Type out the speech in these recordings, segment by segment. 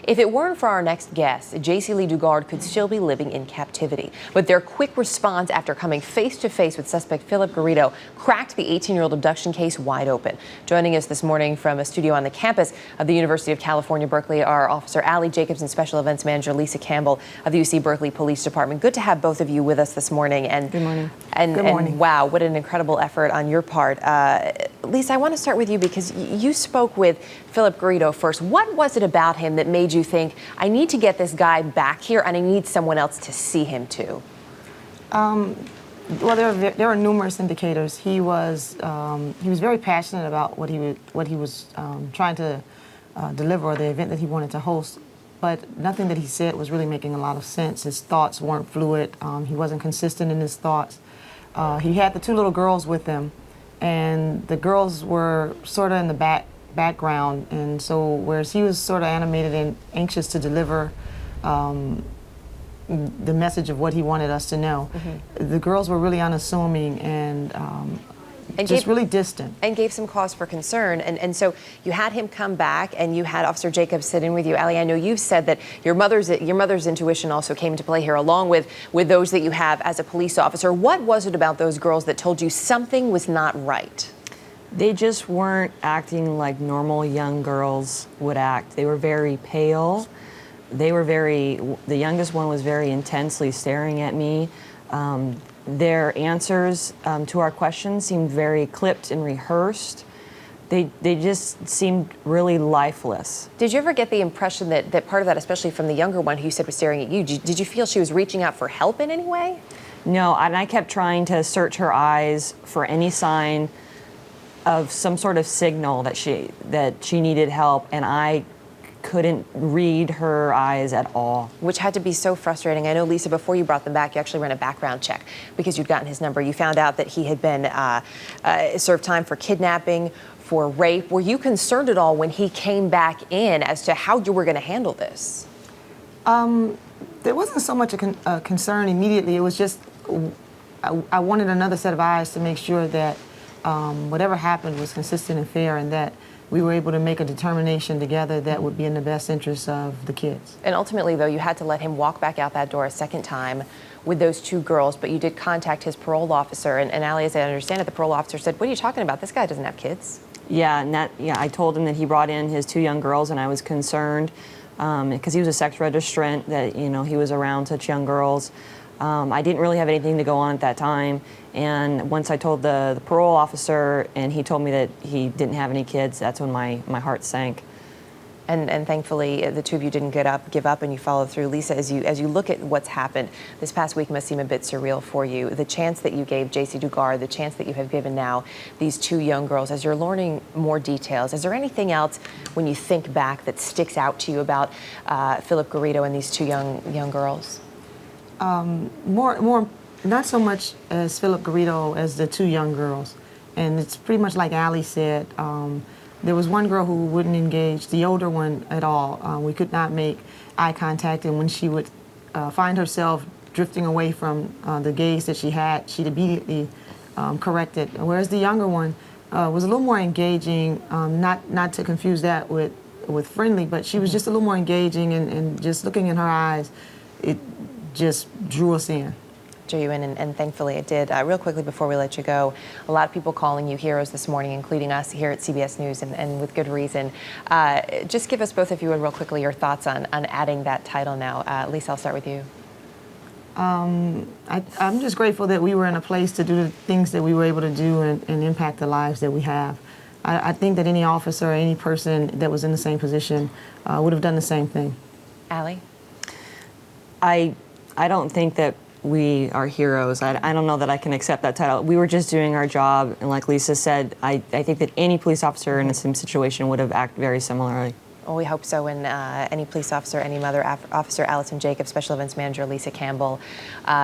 If it weren't for our next guest, Jaycee Lee Dugard could still be living in captivity. But their quick response after coming face to face with suspect Philip Garrido cracked the 18-year-old abduction case wide open. Joining us this morning from a studio on the campus of the University of California, Berkeley, are Officer Allie Jacobs and Special Events Manager Lisa Campbell of the UC Berkeley Police Department. Good to have both of you with us this morning. And good morning. Good morning. And wow, what an incredible effort on your part. Lisa, I want to start with you because you spoke with Philip Garrido first. What was it about him that made you think, I need to get this guy back here and I need someone else to see him too? Well, there are numerous indicators. He was very passionate about what he was trying to deliver, or the event that he wanted to host. But nothing that he said was really making a lot of sense. His thoughts weren't fluid. He wasn't consistent in his thoughts. He had the two little girls with him, and the girls were sort of in the background. And so, whereas he was sort of animated and anxious to deliver the message of what he wanted us to know, the girls were really unassuming and just really distant. And gave some cause for concern. And so you had him come back, and you had Officer Jacobs sit in with you. Allie, I know you've said that your mother's intuition also came into play here, along with those that you have as a police officer. What was it about those girls that told you something was not right? They just weren't acting like normal young girls would act. They were very pale. The youngest one was very intensely staring at me. Their answers to our questions seemed very clipped and rehearsed. They just seemed really lifeless. Did you ever get the impression that part of that, especially from the younger one who you said was staring at you, did you feel she was reaching out for help in any way? No, and I kept trying to search her eyes for any sign of some sort of signal that she needed help, and I couldn't read her eyes at all. Which had to be so frustrating. I know, Lisa, before you brought them back, you actually ran a background check because you'd gotten his number. You found out that he had been served time for kidnapping, for rape. Were you concerned at all when he came back in as to how you were going to handle this? There wasn't so much a concern immediately. It was just I wanted another set of eyes to make sure that whatever happened was consistent and fair, and that we were able to make a determination together that would be in the best interest of the kids. And ultimately, though, you had to let him walk back out that door a second time with those two girls, but you did contact his parole officer. And Allie, as I understand it, the parole officer said, what are you talking about? This guy doesn't have kids. Yeah, I told him that he brought in his two young girls, and I was concerned because he was a sex registrant, that he was around such young girls. I didn't really have anything to go on at that time, and once I told the parole officer and he told me that he didn't have any kids, that's when my heart sank. And thankfully, the two of you didn't give up, and you followed through. Lisa, as you look at what's happened, this past week must seem a bit surreal for you. The chance that you gave Jaycee Dugard, the chance that you have given now these two young girls, as you're learning more details, is there anything else when you think back that sticks out to you about Philip Garrido and these two young girls? More, not so much as Philip Garrido as the two young girls. And it's pretty much like Allie said. There was one girl who wouldn't engage, the older one, at all. We could not make eye contact, and when she would find herself drifting away from the gaze that she had, she'd immediately correct it. Whereas the younger one was a little more engaging, not to confuse that with friendly, but she was just a little more engaging, and just looking in her eyes, it just drew us in. Drew you in, and thankfully it did. Real quickly before we let you go, a lot of people calling you heroes this morning, including us here at CBS News, and with good reason. Just give us, both of you, real quickly, your thoughts on adding that title now. Lisa, I'll start with you. I'm just grateful that we were in a place to do the things that we were able to do and impact the lives that we have. I think that any officer or any person that was in the same position would have done the same thing. Allie? I don't think that we are heroes. I don't know that I can accept that title. We were just doing our job, and like Lisa said, I think that any police officer in the same situation would have acted very similarly. Well, we hope so, and any police officer, any mother, Officer Allison Jacobs, Special Events Manager Lisa Campbell,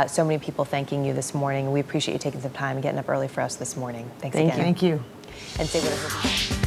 so many people thanking you this morning. We appreciate you taking some time and getting up early for us this morning. Thanks again. Thank you. And say whatever.